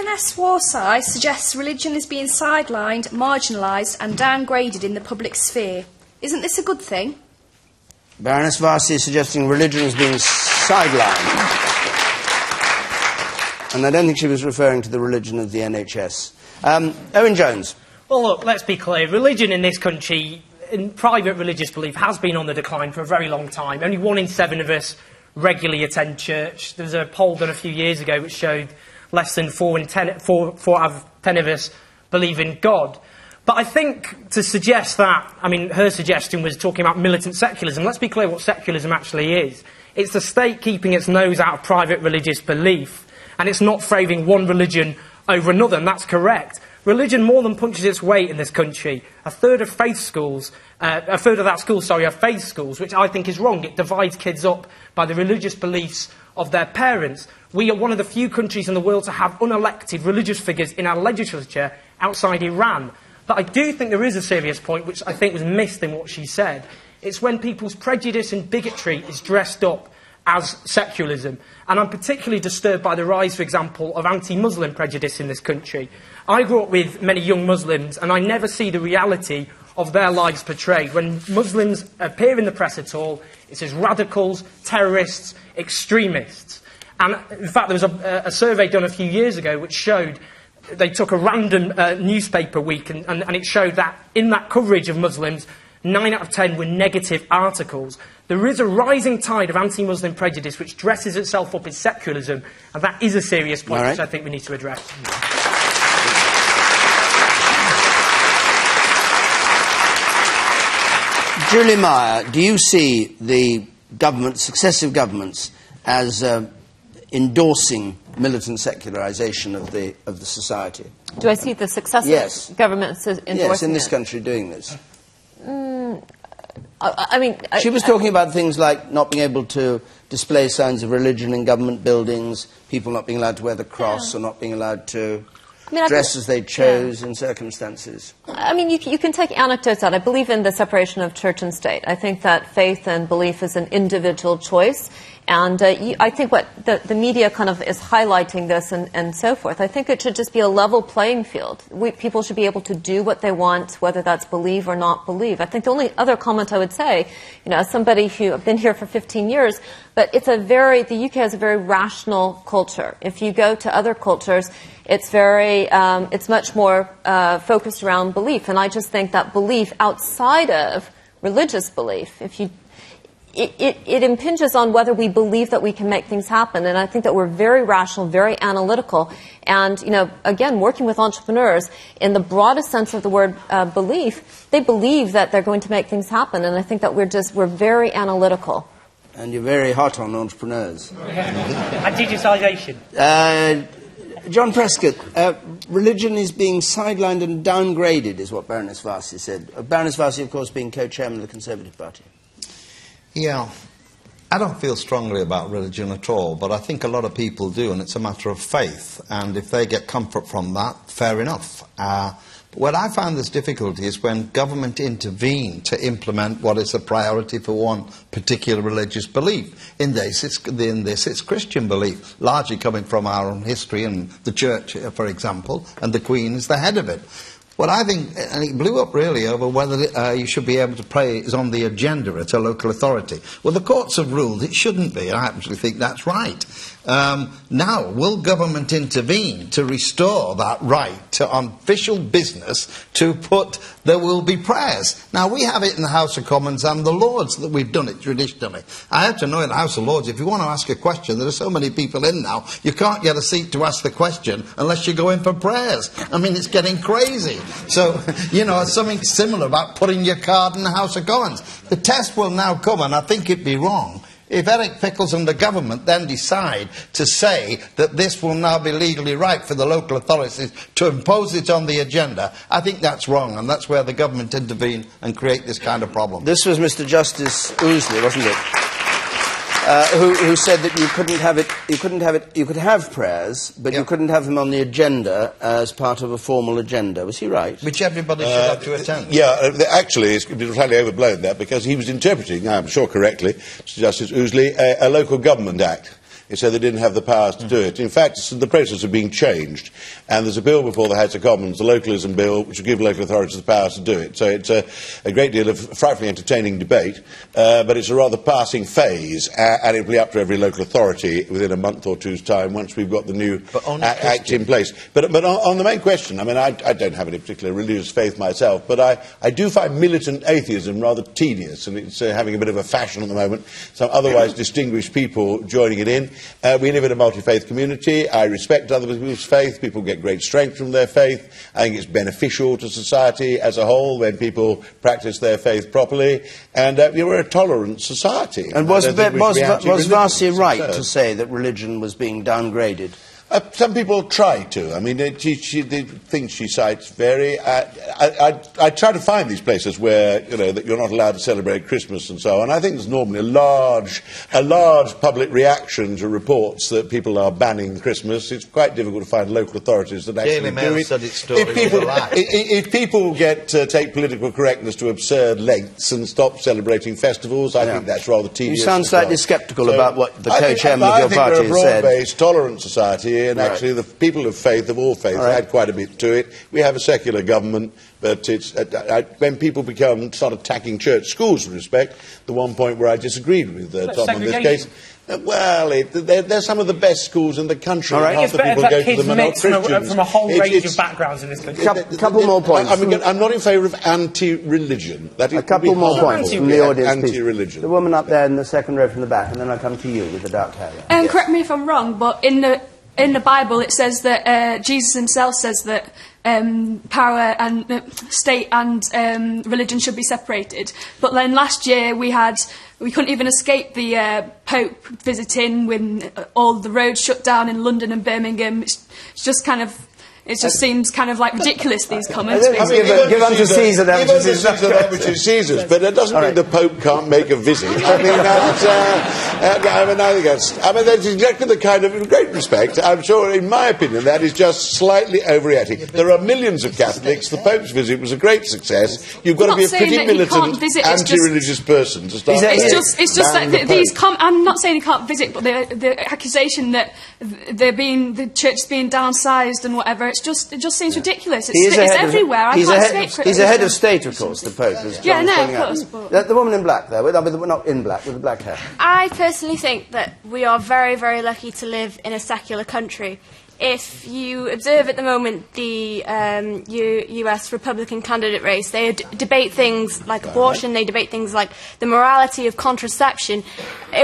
Baroness Warside suggests religion is being sidelined, marginalised and downgraded in the public sphere. Isn't this a good thing? Baroness Varsi is suggesting religion is being sidelined. And I don't think she was referring to the religion of the NHS. Owen Jones. Well, look, let's be clear. Religion in this country, in private religious belief, has been on the decline for a very long time. Only 1 in 7 of us regularly attend church. There was a poll done a few years ago which showed less than 4 out of 10 of us believe in God. But I think to suggest that, I mean, her suggestion was talking about militant secularism. Let's be clear what secularism actually is. It's the state keeping its nose out of private religious belief, and it's not favouring one religion over another, and that's correct. Religion more than punches its weight in this country. A third of that school are faith schools, which I think is wrong. It divides kids up by the religious beliefs of their parents. We are one of the few countries in the world to have unelected religious figures in our legislature outside Iran. But I do think there is a serious point, which I think was missed in what she said. It's when people's prejudice and bigotry is dressed up as secularism. And I'm particularly disturbed by the rise, for example, of anti-Muslim prejudice in this country. I grew up with many young Muslims, and I never see the reality of their lives portrayed. When Muslims appear in the press at all, it's as radicals, terrorists, extremists. And in fact, there was a survey done a few years ago which showed they took a random newspaper week and it showed that in that coverage of Muslims, 9 out of 10 were negative articles. There is a rising tide of anti-Muslim prejudice which dresses itself up as secularism, and that is a serious point which I think we need to address. Julie Meyer, do you see the successive governments as endorsing militant secularisation of the society? Do I see the successive governments endorsing Yes, in this country doing this. I mean... She was talking about things like not being able to display signs of religion in government buildings, people not being allowed to wear the cross, or not being allowed to dress as they chose in circumstances. I mean, you can take anecdotes out. I believe in the separation of church and state. I think that faith and belief is an individual choice. And I think what the media kind of is highlighting this and so forth. I think it should just be a level playing field. People should be able to do what they want, whether that's believe or not believe. I think the only other comment I would say, as somebody who I've been here for 15 years, but the UK has a very rational culture. If you go to other cultures, it's much more focused around belief. And I just think that belief outside of religious belief, it impinges on whether we believe that we can make things happen. And I think that we're very rational, very analytical. And, again, working with entrepreneurs, in the broadest sense of the word belief, they believe that they're going to make things happen. And I think that we're very analytical. And you're very hot on entrepreneurs. And digitalisation. John Prescott, religion is being sidelined and downgraded, is what Baroness Varsi said. Baroness Varsi, of course, being co-chairman of the Conservative Party. Yeah, I don't feel strongly about religion at all, but I think a lot of people do, and it's a matter of faith. And if they get comfort from that, fair enough. What I find this difficulty is when government intervene to implement what is a priority for one particular religious belief. In this, it's Christian belief, largely coming from our own history and the church, for example, and the Queen is the head of it. What I think, and it blew up really over whether you should be able to pray is on the agenda at a local authority. Well, the courts have ruled it shouldn't be, and I actually think that's right. Now, will government intervene to restore that right to official business to put there will be prayers? Now, we have it in the House of Commons and the Lords that we've done it traditionally. I have to know in the House of Lords, if you want to ask a question, there are so many people in now, you can't get a seat to ask the question unless you go in for prayers. I mean, it's getting crazy. So, it's something similar about putting your card in the House of Commons. The test will now come, and I think it'd be wrong if Eric Pickles and the government then decide to say that this will now be legally right for the local authorities to impose it on the agenda. I think that's wrong, and that's where the government intervene and create this kind of problem. This was Mr. Justice Ousley, wasn't it? Who said that you could have prayers, but you couldn't have them on the agenda as part of a formal agenda. Was he right? Which everybody should have to attend. Yeah, actually, it's totally overblown that, because he was interpreting, I'm sure correctly, Justice Ousley, a local government act. It said they didn't have the powers to do it. In fact, it's in the process of being changed. And there's a bill before the House of Commons, the Localism Bill, which will give local authorities the powers to do it. So it's a great deal of frightfully entertaining debate, but it's a rather passing phase, and it will be up to every local authority within a month or two's time once we've got the new Act in place. But on the main question, I mean, I don't have any particular religious faith myself, but I do find militant atheism rather tedious, and it's having a bit of a fashion at the moment. Some otherwise distinguished people joining it in. We live in a multi-faith community. I respect other people's faith. People get great strength from their faith. I think it's beneficial to society as a whole when people practice their faith properly. And we're a tolerant society. And was Varsi right to say that religion was being downgraded? Some people try to. I mean, the things she cites vary. I try to find these places where, you know, that you're not allowed to celebrate Christmas and so on. I think there's normally a large public reaction to reports that people are banning Christmas. It's quite difficult to find local authorities that actually do it. Said its story if people take political correctness to absurd lengths and stop celebrating festivals, I think that's rather tedious. You sound slightly sceptical about what the co-chairman of your party has said. I think we're a broad-based, tolerant society. And actually, the people of faith, of all faiths, add quite a bit to it. We have a secular government, but it's when people start attacking church schools, with respect, the one point where I disagreed with Tom in this case. Well, they're some of the best schools in the country. All right. Half the people go to them are not Christians. From a whole range of backgrounds in this country. Couple more points. I'm not in favour of anti-religion. A couple more points from the audience, anti-religion. The woman up there in the second row from the back, and then I'll come to you with the dark hair. Yes. Correct me if I'm wrong, but in the Bible it says that Jesus himself says that power and state and religion should be separated. But then last year we couldn't even escape the Pope visiting when all the roads shut down in London and Birmingham. It's just kind of. It just seems kind of like ridiculous, these comments. Give unto Caesar that which is Caesar's, but it doesn't mean the Pope can't make a visit. I mean, that's exactly the kind of, in great respect, I'm sure, in my opinion, that is just slightly overreacting. There are millions of Catholics. The Pope's visit was a great success. You've got to be a pretty militant, anti-religious person to start. It's just that these. I'm not saying he can't visit, but the accusation that the church is being downsized and whatever. It just seems ridiculous. It's everywhere. He's a head of state, of course, the Pope. Yeah, no, of course. But the woman in black there, not in black, with the black hair. I personally think that we are very, very lucky to live in a secular country. If you observe at the moment the US Republican candidate race, they debate things like abortion, they debate things like the morality of contraception.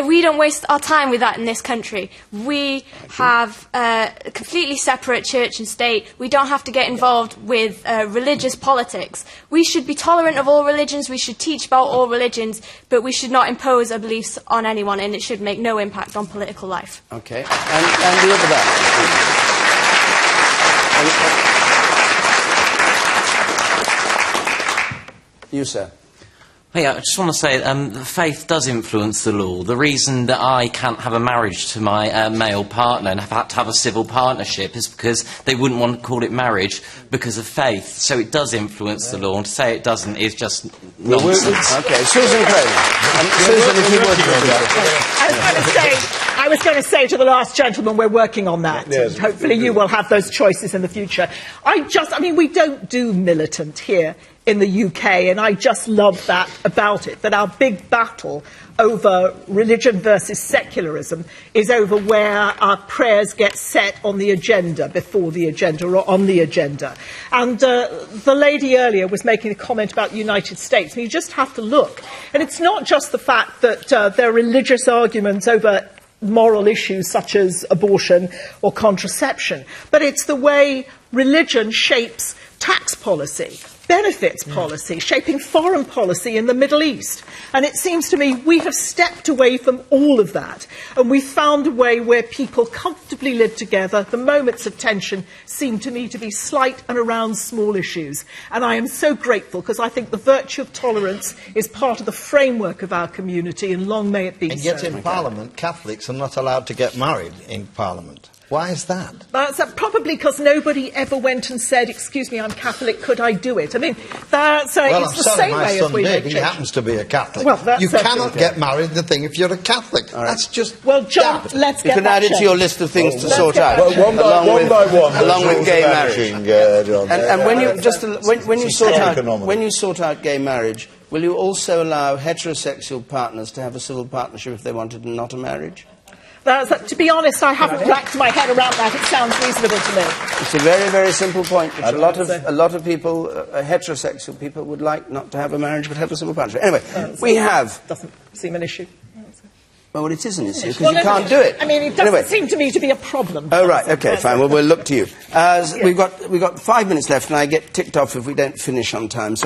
We don't waste our time with that in this country. We have a completely separate church and state. We don't have to get involved with religious politics. We should be tolerant of all religions, we should teach about all religions, but we should not impose our beliefs on anyone, and it should make no impact on political life. Okay. And the other back. You, sir. Yeah, I just want to say that faith does influence the law. The reason that I can't have a marriage to my male partner and have had to have a civil partnership is because they wouldn't want to call it marriage because of faith. So it does influence the law, and to say it doesn't is just nonsense. Okay, Susan Crane. Susan, if you would. I was going to say to the last gentleman, we're working on that. Yes, and hopefully you will have those choices in the future. We don't do militant here in the UK, and I just love that about it, that our big battle over religion versus secularism is over where our prayers get set on the agenda, before the agenda or on the agenda. And the lady earlier was making a comment about the United States, and you just have to look. And it's not just the fact that there are religious arguments over moral issues such as abortion or contraception, but it's the way religion shapes tax policy, benefits policy, shaping foreign policy in the Middle East. And it seems to me we have stepped away from all of that, and we've found a way where people comfortably live together. The moments of tension seem to me to be slight and around small issues. And I am so grateful, because I think the virtue of tolerance is part of the framework of our community, and long may it be so. And yet in Parliament, Catholics are not allowed to get married in Parliament. Why is that? That's probably because nobody ever went and said, excuse me, I'm Catholic, could I do it? I mean, that's, well, it's I'm the sorry, same my way son as we did. make He change. happens to be a Catholic. Well, that's you okay. cannot get married the thing if you're a Catholic. Right. That's just... Well, John, daft. let's You get can that add it to changed. your list of things to sort out. Well, one by one, along there's with gay rules marriage. vanishing, John. And when you It's a phenomenon. when you sort out gay marriage, will you also allow heterosexual partners to have a civil partnership if they wanted and not a marriage? To be honest, I haven't racked my head around that. It sounds reasonable to me. It's a very, very simple point, which a lot of people, heterosexual people, would like not to have a marriage but have a civil partnership. Anyway, we have... Doesn't seem an issue. Well, it is an issue, because you can't do it. I mean, it doesn't seem to me to be a problem. Oh, right, OK, fine. Well, we'll look to you. We've got 5 minutes left, and I get ticked off if we don't finish on time. So